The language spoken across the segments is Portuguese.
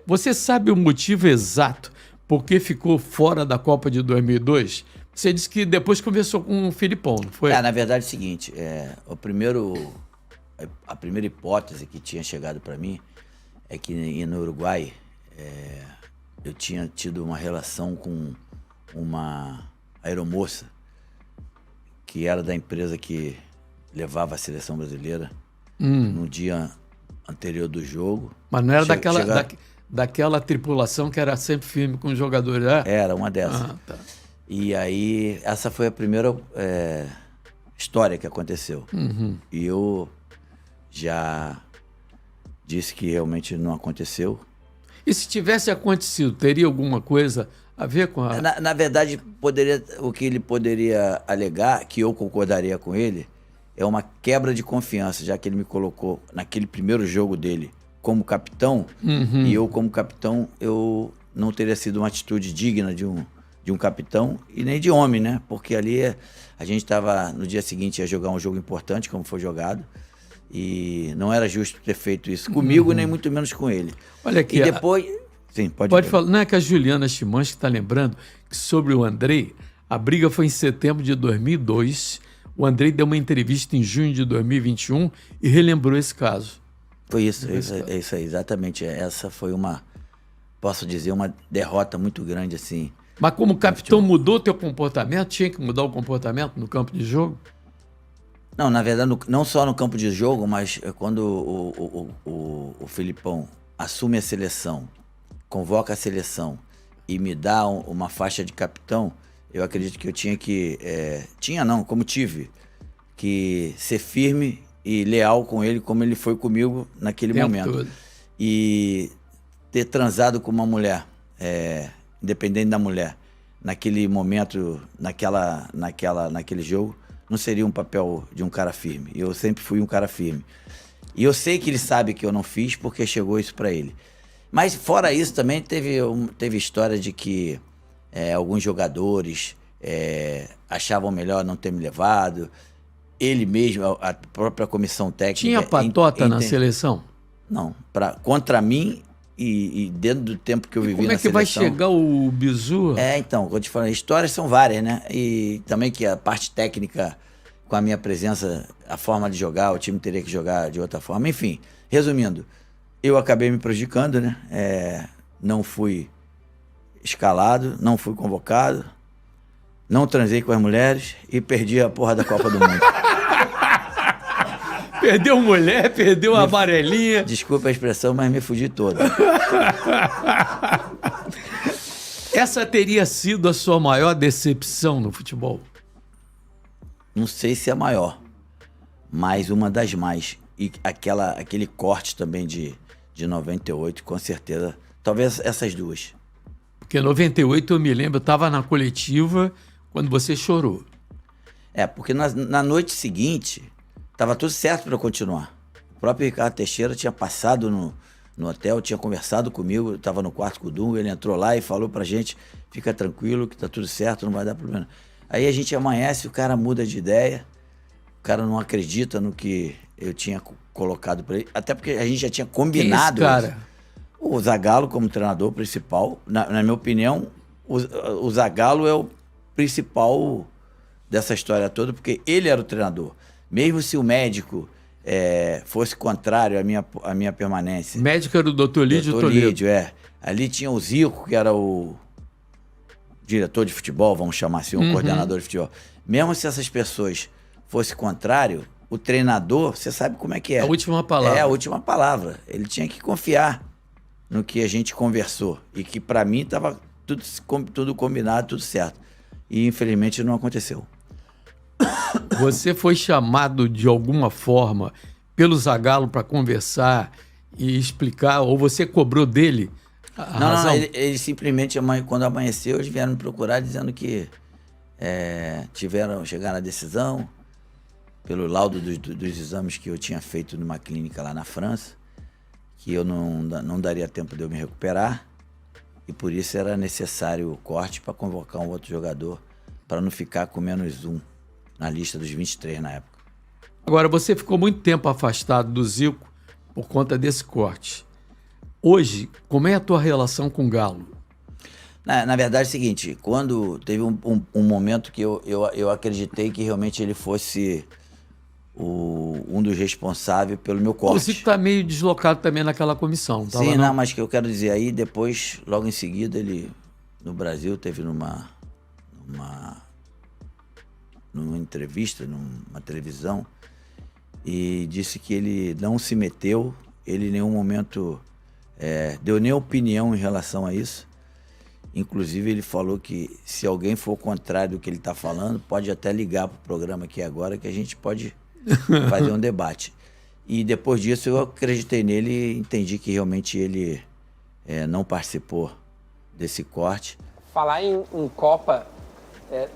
Você sabe o motivo exato por que ficou fora da Copa de 2002? Você disse que depois conversou com o Filipão, não foi? Na verdade é o seguinte, a primeira hipótese que tinha chegado para mim é que no Uruguai eu tinha tido uma relação com uma aeromoça que era da empresa que levava a seleção brasileira no dia anterior do jogo. Mas não era daquela tripulação que era sempre firme com os jogadores, né? Era uma dessas. Tá. E aí, essa foi a primeira história que aconteceu. E eu já disse que realmente não aconteceu. E se tivesse acontecido, teria alguma coisa a ver com a... Na verdade, o que ele poderia alegar, que eu concordaria com ele, é uma quebra de confiança, já que ele me colocou naquele primeiro jogo dele como capitão, e eu como capitão, eu não teria sido uma atitude digna de um capitão e nem de homem, né? Porque ali a gente estava, no dia seguinte, ia jogar um jogo importante, como foi jogado, e não era justo ter feito isso comigo, nem muito menos com ele. Olha aqui. E depois... Sim, pode falar. Não é que a Juliana Chimanski está lembrando que sobre o Andrei, a briga foi em setembro de 2002, o Andrei deu uma entrevista em junho de 2021 e relembrou esse caso. Foi isso, é isso aí, exatamente. Essa foi posso dizer, uma derrota muito grande, assim. Mas como capitão mudou o teu comportamento? Tinha que mudar o comportamento no campo de jogo? Não, na verdade, não só no campo de jogo, mas quando o Filipão assume a seleção, convoca a seleção e me dá uma faixa de capitão, eu acredito que eu tinha que... como tive, que ser firme e leal com ele, como ele foi comigo naquele momento. Todo. E ter transado com uma mulher, independente da mulher, naquele momento, naquele jogo, não seria um papel de um cara firme. Eu sempre fui um cara firme. E eu sei que ele sabe que eu não fiz porque chegou isso para ele. Mas fora isso também teve história de que alguns jogadores achavam melhor não ter me levado. Ele mesmo, a própria comissão técnica... Tinha patota na seleção? Não. Contra mim e dentro do tempo que eu vivi na seleção... Como é que vai chegar o Bizu? Então, como eu te falei, histórias são várias, né? E também que a parte técnica, com a minha presença, a forma de jogar, o time teria que jogar de outra forma. Enfim, resumindo, eu acabei me prejudicando, né? Não fui escalado, não fui convocado, não transei com as mulheres e perdi a porra da Copa do Mundo. Perdeu mulher, perdeu a amarelinha. Desculpa a expressão, mas me fudi toda. Essa teria sido a sua maior decepção no futebol? Não sei se é a maior, mas uma das mais. E aquele corte também de 98, com certeza. Talvez essas duas. Porque em 98, eu me lembro, eu estava na coletiva quando você chorou. Porque na noite seguinte, estava tudo certo para eu continuar. O próprio Ricardo Teixeira tinha passado no hotel, tinha conversado comigo, eu estava no quarto com o Dunga, ele entrou lá e falou pra gente, fica tranquilo que tá tudo certo, não vai dar problema. Aí a gente amanhece, o cara muda de ideia, o cara não acredita no que eu tinha colocado para ele, até porque a gente já tinha combinado. Quem é esse cara? O Zagallo como treinador principal, na minha opinião, o Zagallo é o principal dessa história toda, porque ele era o treinador. Mesmo se o médico fosse contrário à minha permanência. O médico era o Dr. Lídio Toledo. Lídio, Ali tinha o Zico, que era o diretor de futebol, vamos chamar assim, o coordenador de futebol. Mesmo se essas pessoas fossem contrário, o treinador, você sabe como é que é. A última palavra. A última palavra. Ele tinha que confiar no que a gente conversou. E que para mim estava tudo combinado, tudo certo. E infelizmente não aconteceu. Você foi chamado de alguma forma pelo Zagallo para conversar e explicar, ou você cobrou dele a razão? Não, ele simplesmente, quando amanheceu, eles vieram me procurar dizendo que chegaram à decisão, pelo laudo dos exames que eu tinha feito numa clínica lá na França, que eu não daria tempo de eu me recuperar, e por isso era necessário o corte para convocar um outro jogador, para não ficar com -1 na lista dos 23 na época. Agora, você ficou muito tempo afastado do Zico por conta desse corte. Hoje, como é a tua relação com o Galo? Na verdade é o seguinte, quando teve um momento que eu acreditei que realmente ele fosse um dos responsáveis pelo meu corte. Você que está meio deslocado também naquela comissão, tá? Sim, não, mas que eu quero dizer aí, depois, logo em seguida, ele no Brasil teve numa entrevista, numa televisão, e disse que ele não se meteu, ele em nenhum momento deu nem opinião em relação a isso. Inclusive ele falou que se alguém for contrário do que ele está falando, pode até ligar para o programa aqui agora que a gente pode fazer um debate. E depois disso eu acreditei nele e entendi que realmente ele não participou desse corte. Falar em Copa,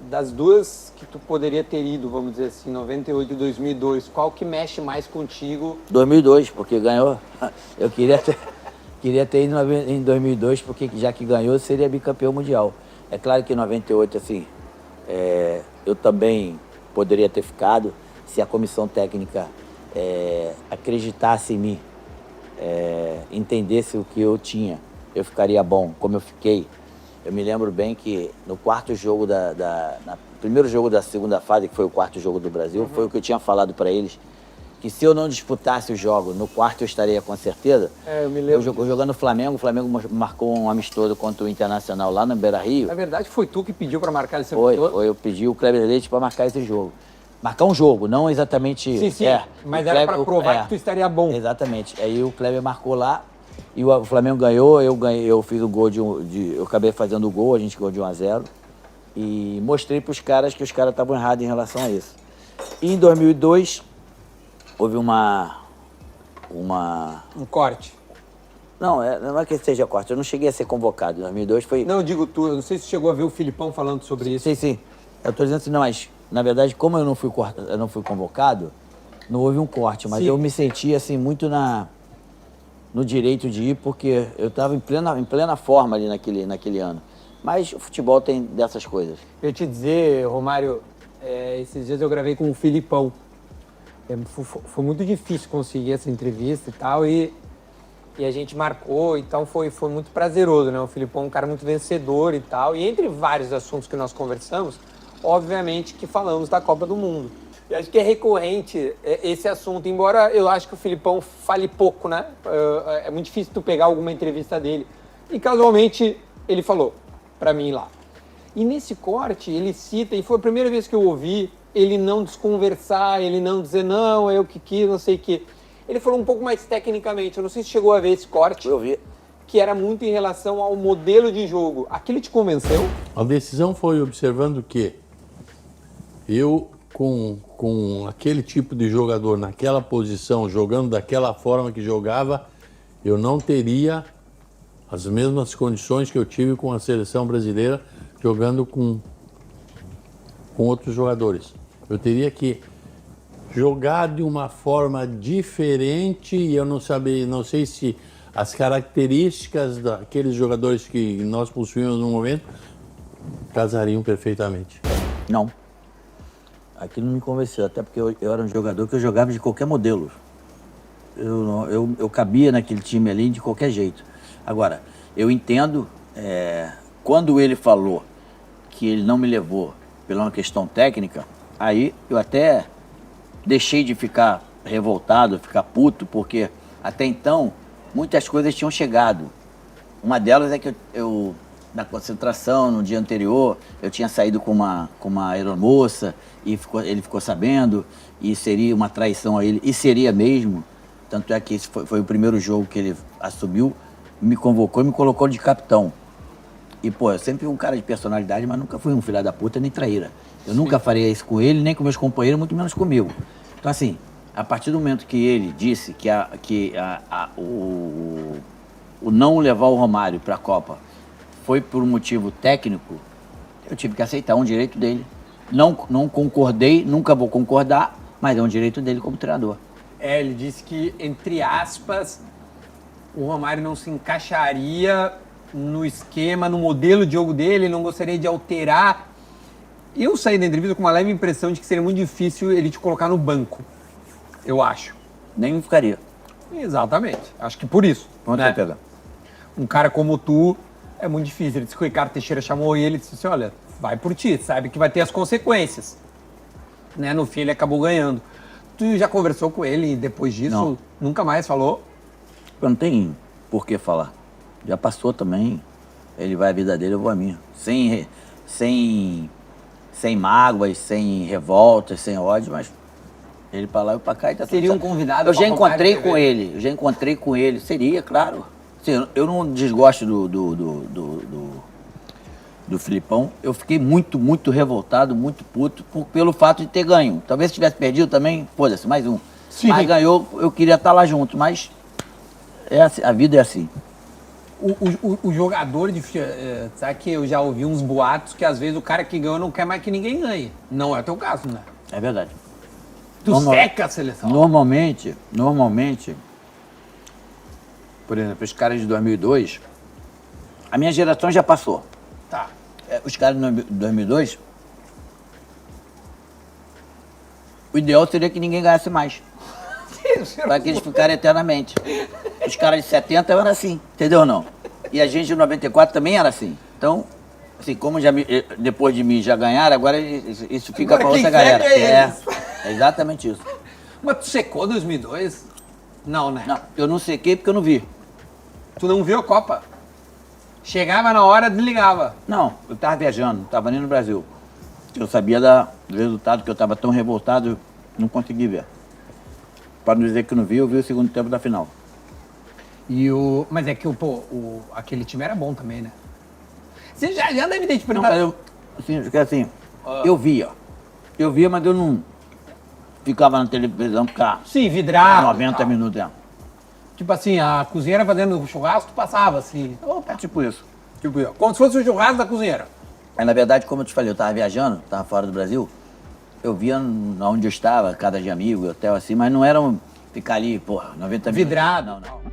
das duas que tu poderia ter ido, vamos dizer assim, 98 e 2002, qual que mexe mais contigo? 2002, porque ganhou. Eu queria ter ido em 2002, porque já que ganhou, seria bicampeão mundial. É claro que em 98, assim, eu também poderia ter ficado se a comissão técnica acreditasse em mim, entendesse o que eu tinha, eu ficaria bom, como eu fiquei. Eu me lembro bem que no quarto jogo primeiro jogo da segunda fase, que foi o quarto jogo do Brasil, foi o que eu tinha falado para eles, que se eu não disputasse o jogo, no quarto eu estaria com certeza. Eu me lembro. Eu jogando no Flamengo, o Flamengo marcou um amistoso contra o Internacional lá no Beira-Rio. Na verdade, foi tu que pediu para marcar esse amistoso? Foi, eu pedi o Kleber Leite para marcar esse jogo. Marcar um jogo, não exatamente... Sim, mas era para provar que tu estaria bom. Exatamente. Aí o Kleber marcou lá e o Flamengo ganhou, eu fiz o gol eu acabei fazendo o gol, a gente ganhou de 1-0. E mostrei para os caras que os caras estavam errados em relação a isso. E em 2002... houve um corte. Não é que seja corte. Eu não cheguei a ser convocado. Em 2002 foi... Não, eu digo tu. Eu não sei se chegou a ver o Filipão falando sobre isso. Sim. Eu estou dizendo assim, não, mas na verdade, como eu não fui convocado, não houve um corte. Mas eu me senti assim muito no direito de ir, porque eu estava em plena forma ali naquele ano. Mas o futebol tem dessas coisas. Eu ia te dizer, Romário, esses dias eu gravei com o Filipão. Foi muito difícil conseguir essa entrevista e tal, e a gente marcou, então foi muito prazeroso, né? O Filipão é um cara muito vencedor e tal, e entre vários assuntos que nós conversamos, obviamente que falamos da Copa do Mundo. E acho que é recorrente esse assunto, embora eu acho que o Filipão fale pouco, né? É muito difícil tu pegar alguma entrevista dele. E casualmente ele falou pra mim lá. E nesse corte ele cita, e foi a primeira vez que eu ouvi, ele não desconversar, ele não dizer, não, eu que quis, não sei o quê. Ele falou um pouco mais tecnicamente, eu não sei se chegou a ver esse corte. Eu vi. Que era muito em relação ao modelo de jogo. Aquilo te convenceu? A decisão foi observando que eu, com aquele tipo de jogador naquela posição, jogando daquela forma que jogava, eu não teria as mesmas condições que eu tive com a seleção brasileira, jogando com outros jogadores. Eu teria que jogar de uma forma diferente e eu não sei se as características daqueles jogadores que nós possuímos no momento casariam perfeitamente. Não. Aquilo não me convenceu, até porque eu era um jogador que eu jogava de qualquer modelo. Eu cabia naquele time ali de qualquer jeito. Agora, eu entendo, quando ele falou que ele não me levou pela uma questão técnica, aí eu até deixei de ficar revoltado, ficar puto, porque até então muitas coisas tinham chegado. Uma delas é que eu na concentração, no dia anterior, eu tinha saído com uma aeromoça e ele ficou sabendo, e seria uma traição a ele, e seria mesmo. Tanto é que esse foi o primeiro jogo que ele assumiu, me convocou e me colocou de capitão. E, pô, eu sempre fui um cara de personalidade, mas nunca fui um filho da puta nem traíra. Eu nunca faria isso com ele, nem com meus companheiros, muito menos comigo. Então, assim, a partir do momento que ele disse que o não levar o Romário para a Copa foi por um motivo técnico, eu tive que aceitar, um direito dele. Não concordei, nunca vou concordar, mas é um direito dele como treinador. Ele disse que, entre aspas, o Romário não se encaixaria no esquema, no modelo de jogo dele, não gostaria de alterar. Eu saí da entrevista com uma leve impressão de que seria muito difícil ele te colocar no banco, eu acho. Nem ficaria. Exatamente, acho que por isso. Quanto né? vai pegar? um cara como tu, é muito difícil. Ele disse que o Ricardo Teixeira chamou ele e disse assim, olha, vai por ti, sabe que vai ter as consequências. Né? No fim, ele acabou ganhando. Tu já conversou com ele depois disso? Não. Nunca mais falou? Não tem por que falar. Já passou também. Ele vai a vida dele, eu vou a minha. Sem mágoas, sem revoltas, sem ódio, mas ele pra lá e eu pra cá e tá tudo Seria um certo. convidado Eu já pra encontrei Romário com TV? ele, seria, claro. Assim, eu não desgosto do Filipão. Eu fiquei muito, muito revoltado, muito puto pelo fato de ter ganho. Talvez se tivesse perdido também, foda-se, mais um. Sim. Mas ganhou, eu queria estar lá junto, mas a vida é assim. O jogador de sabe que eu já ouvi uns boatos que às vezes o cara que ganhou não quer mais que ninguém ganhe. Não é o teu caso, né? É verdade. Tu seca a seleção. Normalmente, por exemplo, os caras de 2002, a minha geração já passou. Tá. Os caras de 2002, o ideal seria que ninguém ganhasse mais. Para que eles ficarem eternamente. Os caras de 70 eram assim, entendeu ou não? E a gente de 94 também era assim. Então, assim, como depois de mim já ganharam, agora isso fica Agora para outra quem galera. segue é eles. É exatamente isso. Mas tu secou 2002? Não, né? Não, eu não sequei porque eu não vi. Tu não viu a Copa? Chegava na hora, desligava. Não, eu estava viajando, não estava nem no Brasil. Eu sabia do resultado, que eu estava tão revoltado, não consegui ver. Para não dizer que eu não vi, eu vi o segundo tempo da final. Mas é que aquele time era bom também, né? Você já deve ter te Não, perguntado. eu via, mas eu não ficava na televisão ficar Sim, vidrado. 90 tal. minutos. Tipo assim, a cozinheira fazendo churrasco, tu passava assim. Opa. Tipo isso. Tipo, como se fosse o churrasco da cozinheira. Aí, na verdade, como eu te falei, eu estava viajando, estava fora do Brasil, eu via onde eu estava, casa de amigo, hotel assim, mas não era ficar ali, 90 minutos. Vidrado. Não.